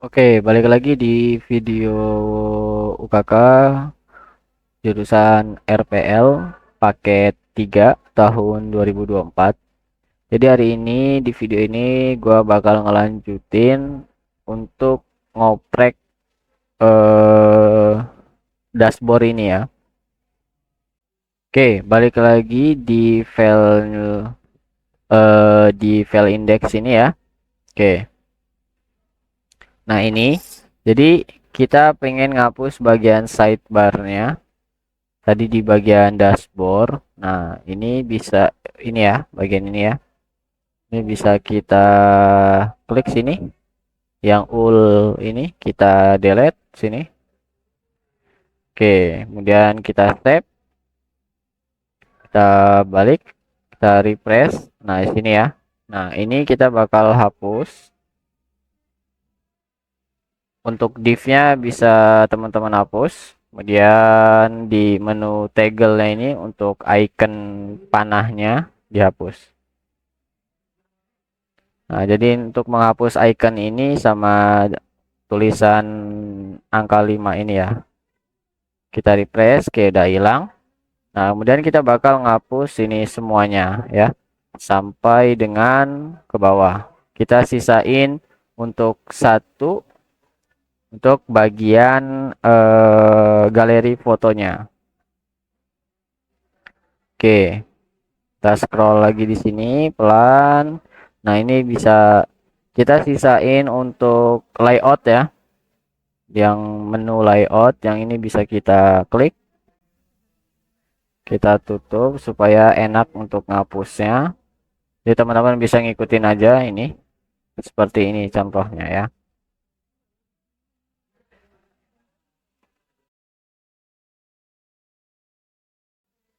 Oke, balik lagi di video UKK jurusan RPL paket 3 tahun 2024. Jadi hari ini di video ini gua bakal ngelanjutin untuk ngoprek eh dashboard ini ya. Oke, balik lagi di file index ini ya. Oke. Nah, ini jadi kita pengen ngapus bagian sidebarnya tadi di bagian dashboard. Nah, ini bisa ini ya, bagian ini ya. Ini bisa kita klik sini, yang ul ini kita delete sini. Oke, kemudian kita save, kita balik, kita refresh. Nah, di sini ya. Nah, ini kita bakal hapus. Untuk div-nya bisa teman-teman hapus. Kemudian di menu toggle-nya ini untuk icon panahnya dihapus. Nah, jadi untuk menghapus icon ini sama tulisan angka 5 ini ya. Kita refresh, oke udah hilang. Nah, kemudian kita bakal ngapus ini semuanya ya. Sampai dengan ke bawah. Kita sisain untuk satu untuk bagian galeri fotonya. Oke, kita scroll lagi di sini pelan. Nah, ini bisa kita sisain untuk layout ya. Yang menu layout yang ini bisa kita klik, kita tutup supaya enak untuk ngapusnya. Jadi teman-teman bisa ngikutin aja ini seperti ini contohnya ya.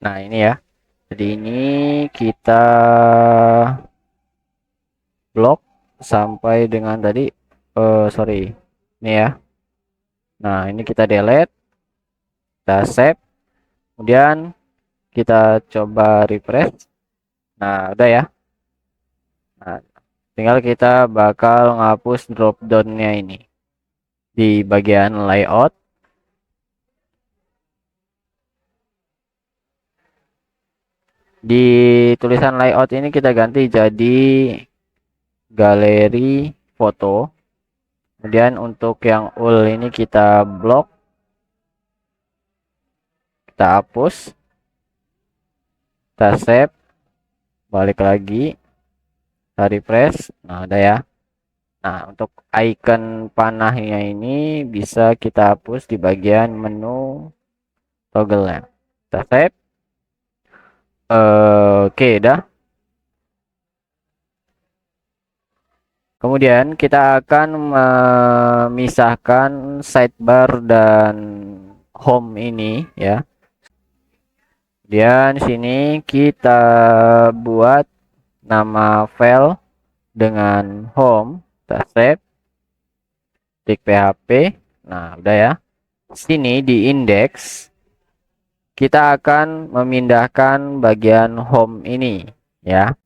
Nah, ini ya. Jadi ini kita blok sampai dengan tadi sorry ini ya. Nah, ini kita delete, kita save, kemudian kita coba refresh. Nah, udah ya. Nah, tinggal kita bakal ngapus drop downnya ini di bagian layout. Di tulisan layout ini kita ganti jadi galeri foto. Kemudian untuk yang ul ini kita blok, kita hapus, kita save, balik lagi, kita refresh. Nah, udah ya. Nah, untuk icon panahnya ini bisa kita hapus di bagian menu toggle-nya. Kita save. Oke, dah. Kemudian kita akan memisahkan sidebar dan home ini ya. Kemudian sini kita buat nama file dengan home, kita save, klik PHP. Nah, udah ya. Sini di index kita akan memindahkan bagian home ini ya.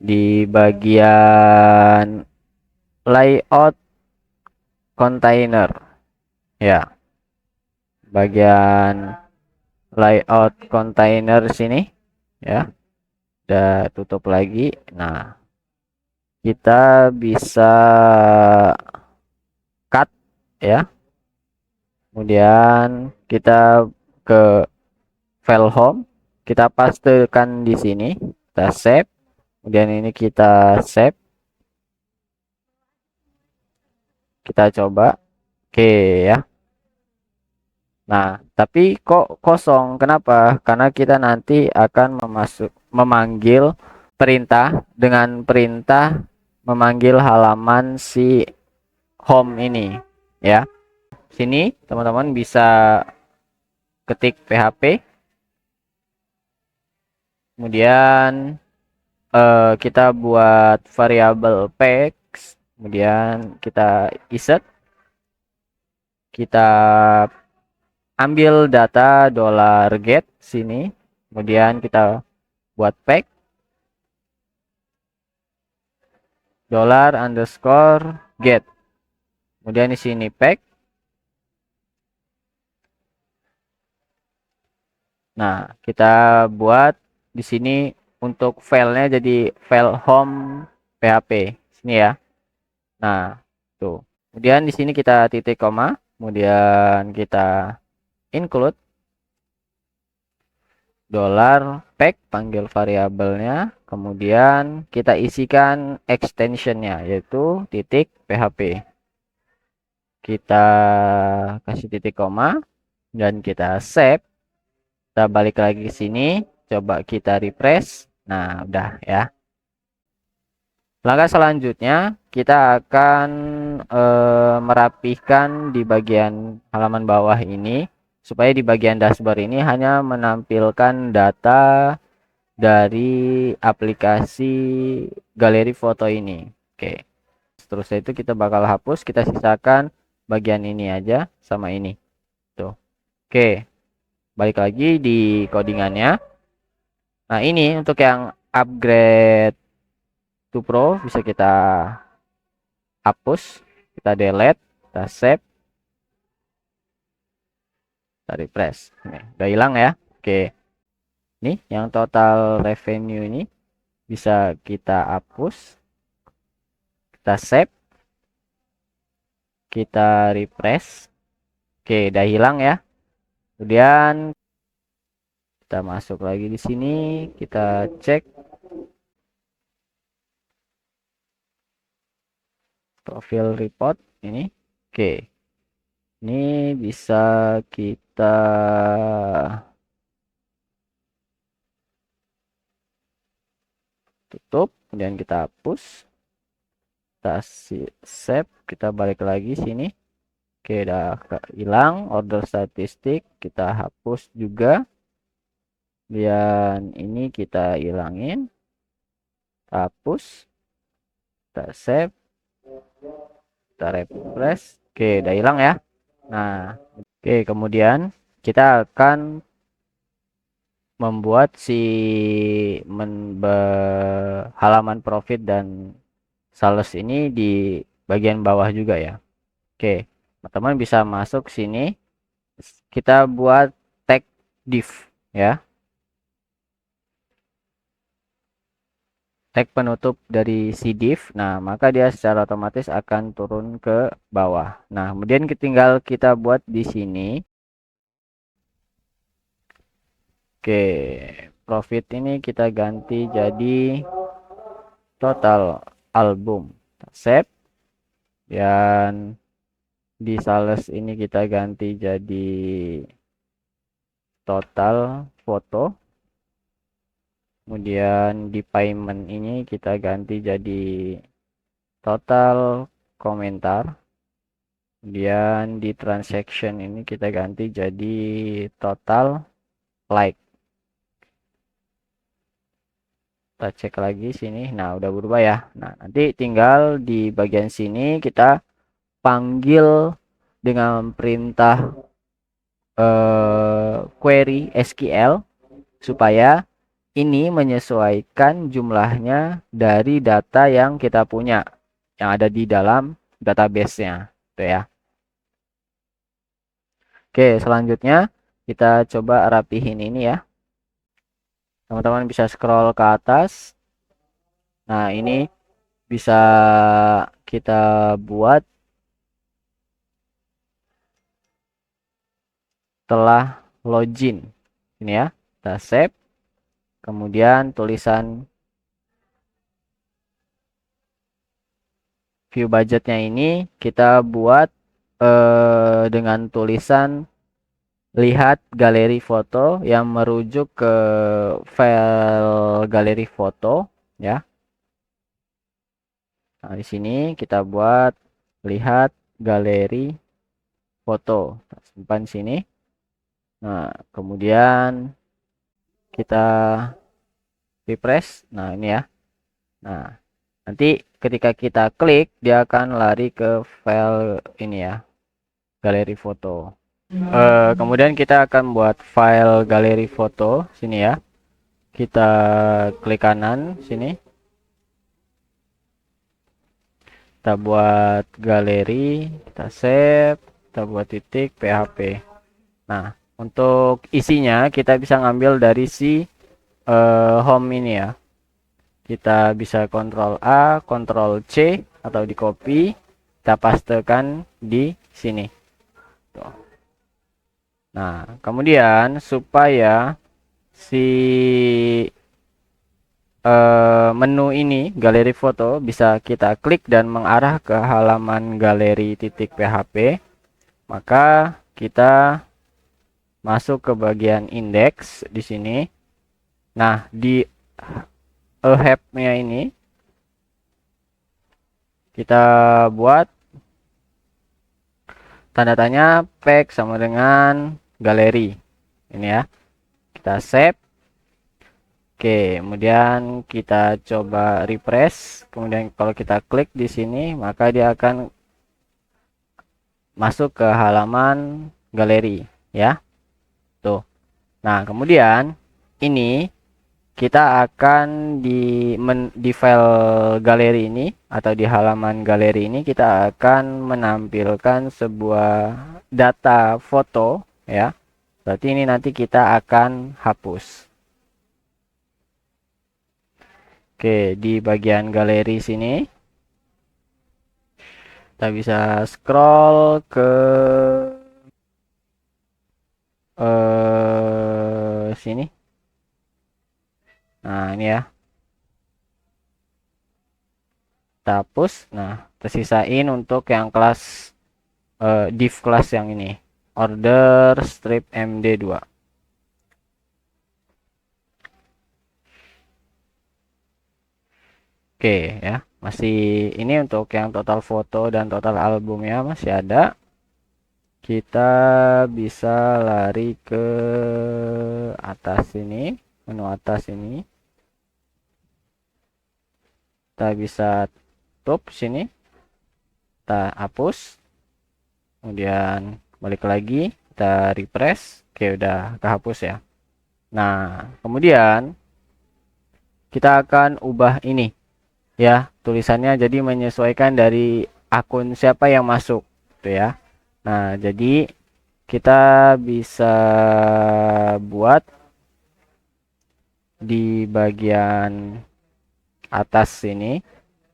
Di bagian layout container ya. Bagian layout container sini ya. Udah tutup lagi. Nah, kita bisa cut ya. Kemudian kita ke file home, kita pastekan di sini, kita save. Kemudian ini kita save. Kita coba. Oke ya. Nah, tapi kok kosong? Kenapa? Karena kita nanti akan memanggil perintah dengan perintah memanggil halaman si home ini ya. Sini teman-teman bisa ketik PHP, kemudian kita buat variabel text, kemudian kita insert, kita ambil data $get sini, kemudian kita buat pack $_get. Kemudian di sini pack. Nah, kita buat di sini untuk filenya jadi file home PHP sini ya. Nah, tuh. Kemudian di sini kita titik koma, kemudian kita include $pack panggil variabelnya, kemudian kita isikan extensionnya yaitu titik PHP. Kita kasih titik koma dan kita save. Kita balik lagi ke sini, coba kita refresh. Nah, udah ya. Langkah selanjutnya kita akan merapihkan di bagian halaman bawah ini supaya di bagian dashboard ini hanya menampilkan data dari aplikasi galeri foto ini. Oke. Seterusnya itu kita bakal hapus, kita sisakan bagian ini aja sama ini. Tuh. Oke. Balik lagi di codingannya. Nah, ini untuk yang upgrade to Pro bisa kita hapus, kita delete, kita save, kita refresh. Nih, udah hilang ya. Oke. Nih, yang total revenue ini bisa kita hapus, kita save, kita refresh. Oke, udah hilang ya. Kemudian kita masuk lagi di sini, kita cek profil report ini. Oke. Ini bisa kita tutup, kemudian kita hapus. Kita save, kita balik lagi sini. Oke, udah hilang order statistik, kita hapus juga. Dan ini kita hilangin. Kita hapus. Kita save. Kita refresh. Oke, udah hilang ya. Nah, oke, kemudian kita akan membuat si halaman profit dan sales ini di bagian bawah juga ya. Oke, teman-teman bisa masuk sini. Kita buat tag div ya. Tag penutup dari si div. Nah, maka dia secara otomatis akan turun ke bawah. Nah, kemudian tinggal kita buat di sini. Oke, profit ini kita ganti jadi total album. Save. Dan di sales ini kita ganti jadi total foto. Kemudian di payment ini kita ganti jadi total komentar. Kemudian di transaction ini kita ganti jadi total like. Kita cek lagi sini. Nah, udah berubah ya. Nah, nanti tinggal di bagian sini kita panggil dengan perintah query SQL supaya ini menyesuaikan jumlahnya dari data yang kita punya yang ada di dalam database-nya, tuh ya. Oke, selanjutnya kita coba rapihin ini ya. Teman-teman bisa scroll ke atas. Nah, ini bisa kita buat setelah login. Ini ya, kita save. Kemudian tulisan view budgetnya ini kita buat dengan tulisan lihat galeri foto yang merujuk ke file galeri foto ya. Nah, di sini kita buat lihat galeri foto. Simpan sini. Nah, kemudian kita refresh. Nah, ini ya. Nah, nanti ketika kita klik dia akan lari ke file ini ya, galeri foto. Kemudian kita akan buat file galeri foto sini ya. Kita klik kanan sini. Kita buat galeri, kita save, kita buat titik PHP. Nah, untuk isinya kita bisa ngambil dari si home ini ya. Kita bisa Ctrl A, Ctrl C, atau di copy, kita pastekan di sini. Tuh. Nah, kemudian supaya si menu ini galeri foto bisa kita klik dan mengarah ke halaman galeri titik PHP, maka kita masuk ke bagian indeks di sini. Nah, di help-nya ini kita buat tanda tanya pack sama dengan galeri ini ya. Kita save. Oke, kemudian kita coba refresh. Kemudian kalau kita klik di sini, maka dia akan masuk ke halaman galeri ya. Tuh. Nah, kemudian ini kita akan di file galeri ini atau di halaman galeri ini kita akan menampilkan sebuah data foto ya. Berarti ini nanti kita akan hapus. Oke, di bagian galeri sini kita bisa scroll ke sini. Nah, ini ya. Kita hapus. Nah, tersisain untuk yang kelas div kelas yang ini. Order strip MD2. Oke ya, masih ini untuk yang total foto dan total albumnya masih ada. Kita bisa lari ke atas ini, menu atas ini. Kita bisa tutup sini, kita hapus, kemudian balik lagi, kita refresh. Oke, udah kehapus ya. Nah, kemudian kita akan ubah ini ya, tulisannya jadi menyesuaikan dari akun siapa yang masuk gitu ya. Nah, jadi kita bisa buat di bagian atas sini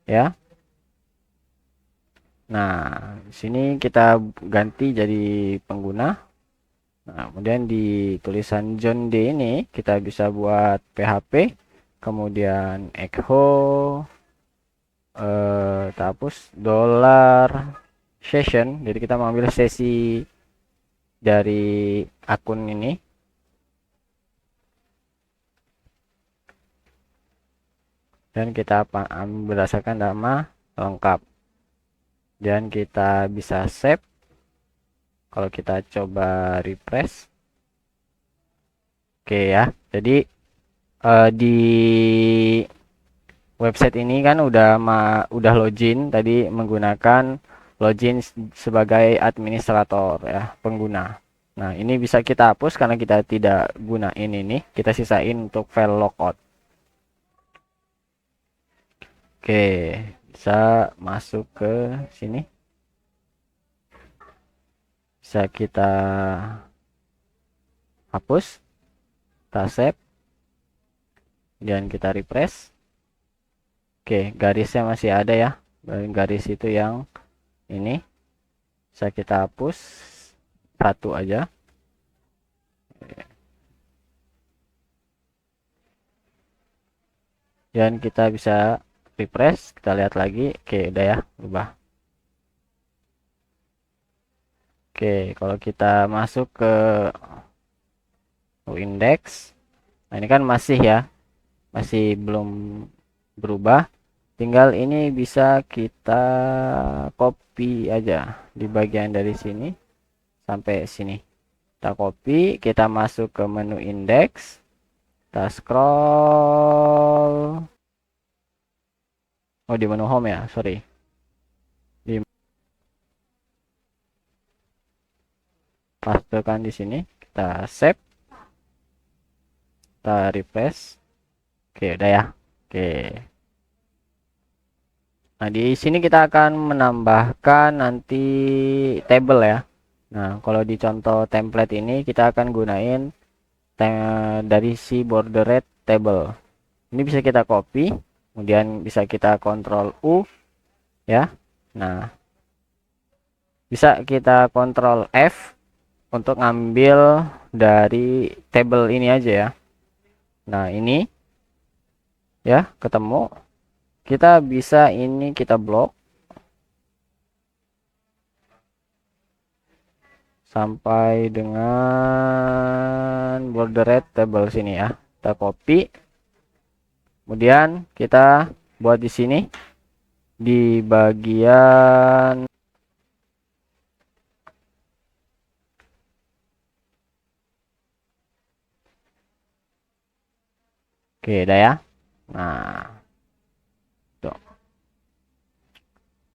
ya. Nah, di sini kita ganti jadi pengguna. Nah, kemudian di tulisan John D ini kita bisa buat PHP, kemudian echo, kita hapus dollar session. Jadi kita mengambil sesi dari akun ini. Dan kita berdasarkan nama lengkap. Dan kita bisa save. Kalau kita coba refresh. Oke ya. Jadi di website ini kan udah login tadi menggunakan login sebagai administrator ya, pengguna. Nah, ini bisa kita hapus karena kita tidak gunain ini. Kita sisain untuk file logout. Oke, bisa masuk ke sini. Bisa kita hapus, kita save, dan kita refresh. Oke, garisnya masih ada ya. Garis itu yang ini bisa kita hapus satu aja. Dan kita bisa refresh, kita lihat lagi. Oke, udah ya, berubah. Oke, kalau kita masuk ke index, nah ini kan masih ya, masih belum berubah. Tinggal ini bisa kita copy aja di bagian dari sini sampai sini. Kita copy, kita masuk ke menu index, kita scroll. Oh, di menu home ya, sorry. Di pastekan di sini, kita save, kita refresh. Oke, udah ya. Oke. Nah, di sini kita akan menambahkan nanti table ya. Nah, kalau di contoh template ini kita akan gunain dari si bordered table. Ini bisa kita copy, kemudian bisa kita Ctrl U ya. Nah, bisa kita Ctrl F untuk ngambil dari table ini aja ya. Nah, ini ya ketemu. Kita bisa ini kita blok sampai dengan bordered table sini ya. Kita copy, kemudian kita buat di sini di bagian oke, udah ya. Nah,